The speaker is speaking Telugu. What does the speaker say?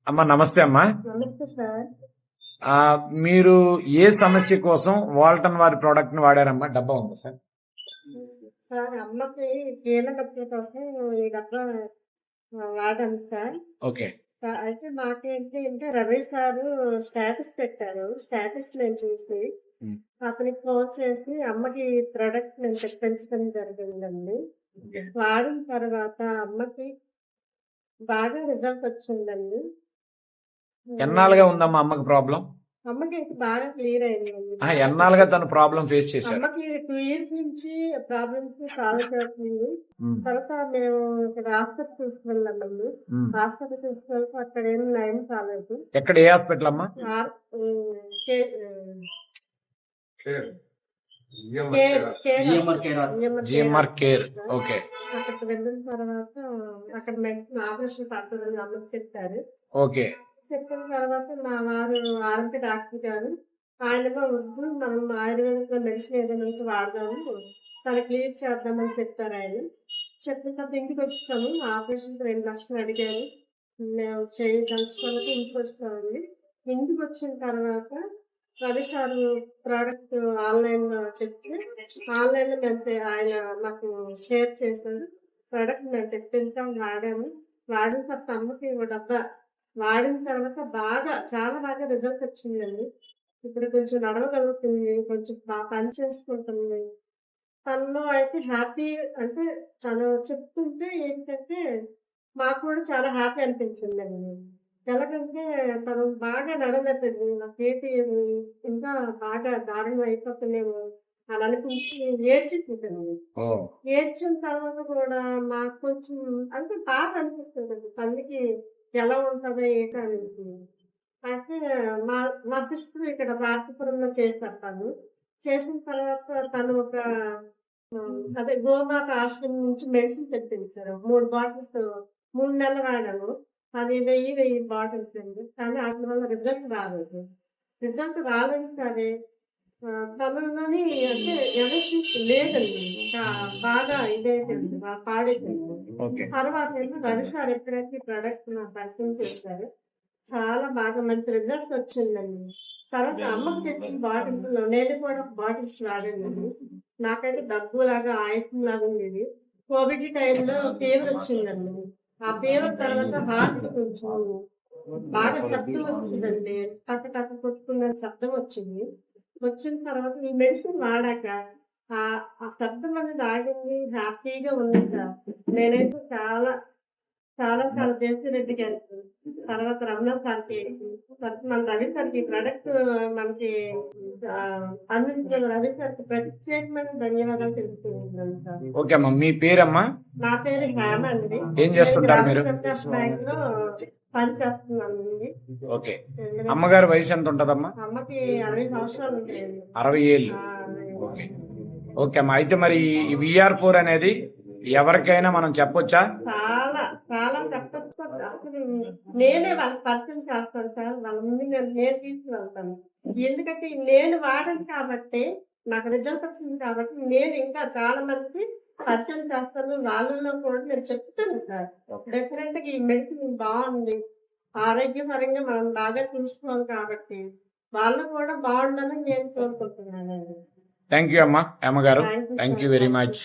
అమ్మా నమస్తే అమ్మా. నమస్తే సార్. మీరు ఏ సమస్య కోసం వాల్టన్ వారి ప్రోడక్ట్ ని వాడారమ్మా? డబ్బా ఉందా సార్? సార్ అమ్మకి కీళ్ళ నొప్పి కోసం ఈ డబ్బా వాడాను సార్. ఓకే. అయితే మాకేంటి అంటే రవి సారు స్టేటస్ పెట్టారు. స్టేటస్ నేను చూసి అతనికి ఫోన్ చేసి అమ్మకి ప్రోడక్ట్ నేను తెప్పించడం జరిగిందండి. వాడిన తర్వాత అమ్మకి బాగా రిజల్ట్ వచ్చిందండి. ఎన్నాళ్ళుగా ఉందమ్మా అమ్మకి ప్రాబ్లం? అమ్మకి బాగా క్లియర్ అయిందండి. ఎన్నాళ్ళుగా తను ప్రాబ్లం ఫేస్ చేశారు? అమ్మకి 2 years నుంచి ప్రాబ్లమ్స్ సాల్వ్ అవుతుంది. తర్వాత మేము ఇక్కడ హాస్పిటల్ తీసుకెళ్ళామండి. హాస్పిటల్ తీసుకెళ్తే అక్కడ ఏం నయం కాలేదు. ఎక్కడ, ఏ హాస్పిటల్ అమ్మా? GMR care. ఓకే. అక్కడికి వెళ్ళిన తర్వాత అక్కడ మెడిసిన్ ఆపరేషన్ పడుతుందని అమ్మకి చెప్పారు. ఓకే. చెప్పిన తర్వాత మా వారు ఆరోగ్య డాక్టర్ గారు ఆయనగా వద్దు, మనం ఆయుర్వేదిక మెడిసిన్ ఏదైనా వాడదాము, తన క్లియర్ చేద్దామని చెప్పారు ఆయన. చెప్పిన తర్వాత ఇంటికి వచ్చేసాము. ఆపరేషన్ 2 లక్షలు అడిగారు. మేము చేయదలుచుకోవాలంటే ఇంటికి వస్తామండి. ఇంటికి వచ్చిన తర్వాత రవి సార్ ప్రోడక్ట్ ఆన్లైన్ లో చెప్తే ఆన్లైన్ లో మేము ఆయన మాకు షేర్ చేశారు. ప్రోడక్ట్ మేము తెప్పించాం, వాడాము. వాడిన తర్వాత అమ్మకి డబ్బా వాడిన తర్వాత చాలా బాగా రిజల్ట్ వచ్చిందండి. ఇప్పుడు కొంచెం నడవగలుగుతుంది, కొంచెం బాగా పని చేసుకుంటుంది. తనలో అయితే హ్యాపీ, అంటే తను చెప్తుంటే ఏంటంటే మాకు కూడా చాలా హ్యాపీ అనిపించిందండి. ఎలాగంటే తను బాగా నడవలేకపోయింది. నాకేంటి ఇంకా బాగా దారుణం అయిపోతున్నామో అని అనిపించి ఏడ్చేసిందండి. ఏడ్చిన తర్వాత కూడా మాకు కొంచెం అంటే బాధ అనిపిస్తుంది తల్లికి ఎలా ఉంటుందో ఏంటో అనేసి. అయితే మా మా సిస్టర్ ఇక్కడ భారతపురంలో చేస్తారు. తను చేసిన తర్వాత తను ఒక అదే గోమాత ఆశ్రమం నుంచి మెడిసిన్ తెప్పించారు. 3 బాటిల్స్ 3 నెలలు వాడాము. అది 1000 బాటిల్స్ అండి. కానీ వాటి వల్ల రిజల్ట్ రాలేదు సరే తనలోని అంటే ఎవరికి లేదండి. ఇంకా బాగా ఇదైపోయింది, పాడైపోయింది. తర్వాత రవి సార్ ఎప్పుడైతే ప్రోడక్ట్ నాకు పరిచయం చేశారు, చాలా బాగా మంచి రిజల్ట్ వచ్చిందండి. తర్వాత అమ్మకు తెచ్చిన బాటిల్స్ లో నేను కూడా బాటిల్స్ వాడానండి. నాకైతే దగ్గులాగా ఆయాసం లాగా ఉండేది. కోవిడ్ టైంలో ఫీవర్ వచ్చిందండి. ఆ ఫీవర్ తర్వాత హార్ట్ కొంచెం బాగా శబ్దం వస్తుందండి. టక్ టక్ కొట్టుకున్న శబ్దం వచ్చింది. వచ్చిన తర్వాత ఈ మెడిసిన్ వాడాక ఆ శబ్దం అనేది ఆగింది, హ్యాపీగా ఉంది సార్. నేనైతే చాలా చాలా చాలా జయశ్రీరెడ్డి గారికి, తర్వాత రమణ సార్కి, మన రవి సార్కి ప్రోడక్ట్ మనకి అందించిన రవి సార్కి ప్రత్యేకమైన ధన్యవాదాలు తెలుపుతున్నాను సార్. ఓకే అమ్మా, మీ పేరమ్మా? నా పేరు హేమ అండి. ఏం చేస్తుంటారు మీరు? బ్యాంక్ లో పని చేస్తున్నానండి. ఓకే. అమ్మగారి వయసు ఎంత ఉంటదమ్మా? అమ్మకి 60 సంవత్సరాలు ఉంటాయండి. 60 ఏళ్ళు. ఓకే. ఓకే అమ్మా, అయితే మరి ఈ VR4 అనేది ఎవరికైనా మనం చెప్పొచ్చా? చాలా చాలా చెప్పచ్చు. అసలు నేనే వాళ్ళకి పరిచయం చేస్తాను సార్. వాళ్ళ ముందు నేను తీసుకువెళ్తాను. ఎందుకంటే నేను వాడను కాబట్టి, నాకు రిజల్ట్ వచ్చింది కాబట్టి నేను ఇంకా చాలా మందికి పరిచయం చేస్తాను. వాళ్ళలో కూడా నేను చెప్తాను సార్. డెఫినెట్ గా ఈ మెడిసిన్ బాగుంది, ఆరోగ్యపరంగా మనం బాగా చూసుకోవాలి కాబట్టి వాళ్ళు కూడా బాగుండాలని నేను కోరుకుంటున్నానండి. థ్యాంక్ యూ అమ్మా, అమ్మగారు. Thank you very much.